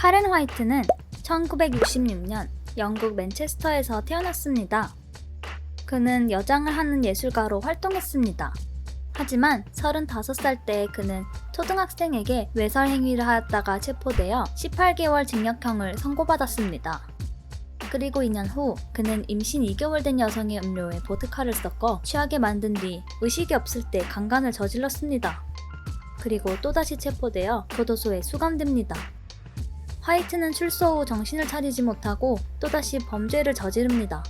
카렌 화이트는 1966년 영국 맨체스터에서 태어났습니다. 그는 여장을 하는 예술가로 활동했습니다. 하지만 35살 때 그는 초등학생에게 외설 행위를 하였다가 체포되어 18개월 징역형을 선고받았습니다. 그리고 2년 후 그는 임신 2개월 된 여성의 음료에 보드카를 섞어 취하게 만든 뒤 의식이 없을 때 강간을 저질렀습니다. 그리고 또다시 체포되어 교도소에 수감됩니다. 화이트는 출소 후 정신을 차리지 못하고 또다시 범죄를 저지릅니다.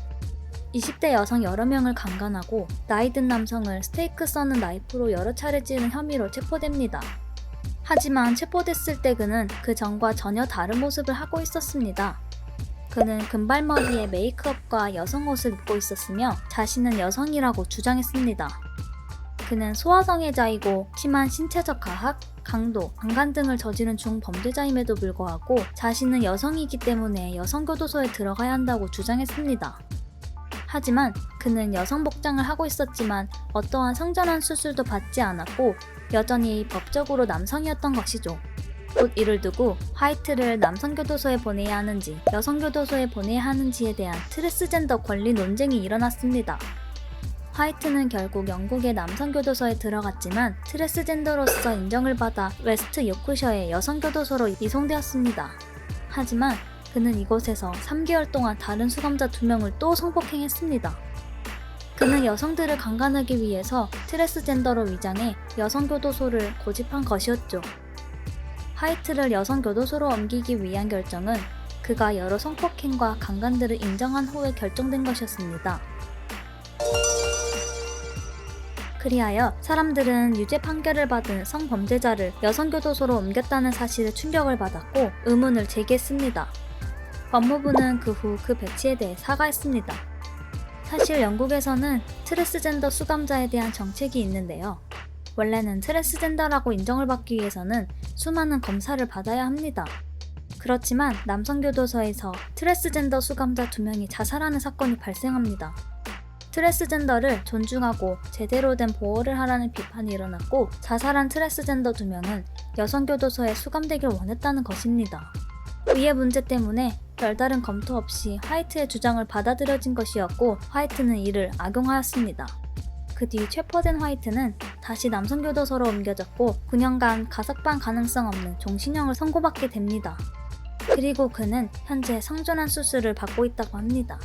20대 여성 여러 명을 강간하고 나이 든 남성을 스테이크 써는 나이프로 여러 차례 찌른 혐의로 체포됩니다. 하지만 체포됐을 때 그는 그 전과 전혀 다른 모습을 하고 있었습니다. 그는 금발머리에 메이크업과 여성 옷을 입고 있었으며 자신은 여성이라고 주장했습니다. 그는 소아성애자이고 심한 신체적 가학, 강도, 강간 등을 저지른 중범죄자임에도 불구하고 자신은 여성이기 때문에 여성교도소에 들어가야 한다고 주장했습니다. 하지만 그는 여성 복장을 하고 있었지만 어떠한 성전환 수술도 받지 않았고 여전히 법적으로 남성이었던 것이죠. 곧 이를 두고 화이트를 남성교도소에 보내야 하는지 여성교도소에 보내야 하는지에 대한 트랜스젠더 권리 논쟁이 일어났습니다. 화이트는 결국 영국의 남성교도소에 들어갔지만 트랜스젠더로서 인정을 받아 웨스트 요크셔의 여성교도소로 이송되었습니다. 하지만 그는 이곳에서 3개월 동안 다른 수감자 2명을 또 성폭행했습니다. 그는 여성들을 강간하기 위해서 트랜스젠더로 위장해 여성교도소를 고집한 것이었죠. 화이트를 여성교도소로 옮기기 위한 결정은 그가 여러 성폭행과 강간들을 인정한 후에 결정된 것이었습니다. 그리하여 사람들은 유죄 판결을 받은 성범죄자를 여성교도소로 옮겼다는 사실에 충격을 받았고 의문을 제기했습니다. 법무부는 그 후 그 배치에 대해 사과했습니다. 사실 영국에서는 트랜스젠더 수감자에 대한 정책이 있는데요. 원래는 트랜스젠더라고 인정을 받기 위해서는 수많은 검사를 받아야 합니다. 그렇지만 남성교도소에서 트랜스젠더 수감자 2명이 자살하는 사건이 발생합니다. 트랜스젠더를 존중하고 제대로 된 보호를 하라는 비판이 일어났고 자살한 트랜스젠더 2명은 여성교도소에 수감되길 원했다는 것입니다. 이의 문제 때문에 별다른 검토 없이 화이트의 주장을 받아들여진 것이었고 화이트는 이를 악용하였습니다. 그 뒤 체포된 화이트는 다시 남성교도소로 옮겨졌고 9년간 가석방 가능성 없는 종신형을 선고받게 됩니다. 그리고 그는 현재 성전환 수술을 받고 있다고 합니다.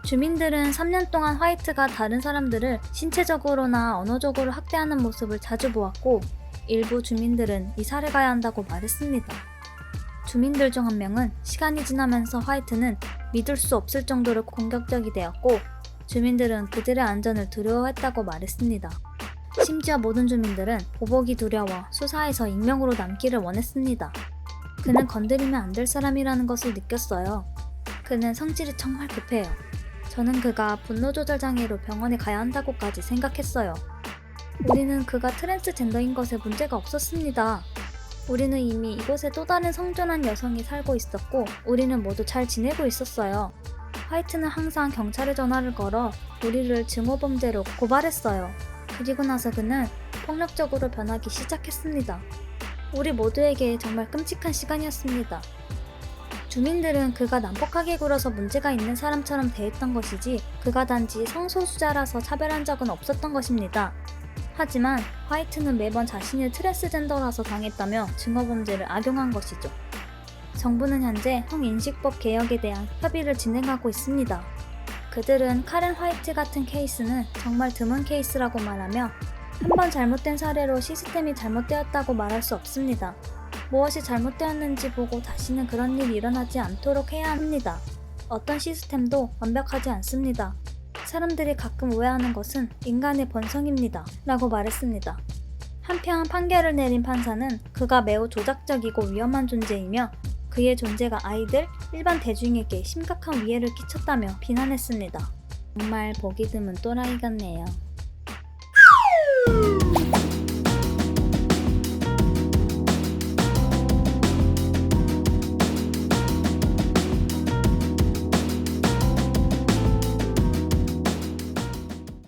주민들은 3년 동안 화이트가 다른 사람들을 신체적으로나 언어적으로 학대하는 모습을 자주 보았고 일부 주민들은 이사를 가야 한다고 말했습니다. 주민들 중 한 명은 시간이 지나면서 화이트는 믿을 수 없을 정도로 공격적이 되었고 주민들은 그들의 안전을 두려워했다고 말했습니다. 심지어 모든 주민들은 보복이 두려워 수사에서 익명으로 남기를 원했습니다. 그는 건드리면 안 될 사람이라는 것을 느꼈어요. 그는 성질이 정말 급해요. 저는 그가 분노조절 장애로 병원에 가야 한다고까지 생각했어요. 우리는 그가 트랜스젠더인 것에 문제가 없었습니다. 우리는 이미 이곳에 또 다른 성전환 여성이 살고 있었고 우리는 모두 잘 지내고 있었어요. 화이트는 항상 경찰에 전화를 걸어 우리를 증오범죄로 고발했어요. 그리고 나서 그는 폭력적으로 변하기 시작했습니다. 우리 모두에게 정말 끔찍한 시간이었습니다. 주민들은 그가 난폭하게 굴어서 문제가 있는 사람처럼 대했던 것이지 그가 단지 성소수자라서 차별한 적은 없었던 것입니다. 하지만 화이트는 매번 자신이 트랜스젠더라서 당했다며 증오범죄를 악용한 것이죠. 정부는 현재 성인식법 개혁에 대한 협의를 진행하고 있습니다. 그들은 카렌 화이트 같은 케이스는 정말 드문 케이스라고 말하며 한 번 잘못된 사례로 시스템이 잘못되었다고 말할 수 없습니다. 무엇이 잘못되었는지 보고 다시는 그런 일이 일어나지 않도록 해야 합니다. 어떤 시스템도 완벽하지 않습니다. 사람들이 가끔 오해하는 것은 인간의 본성입니다. 라고 말했습니다. 한편 판결을 내린 판사는 그가 매우 조작적이고 위험한 존재이며 그의 존재가 아이들, 일반 대중에게 심각한 위해를 끼쳤다며 비난했습니다. 정말 보기 드문 또라이 같네요.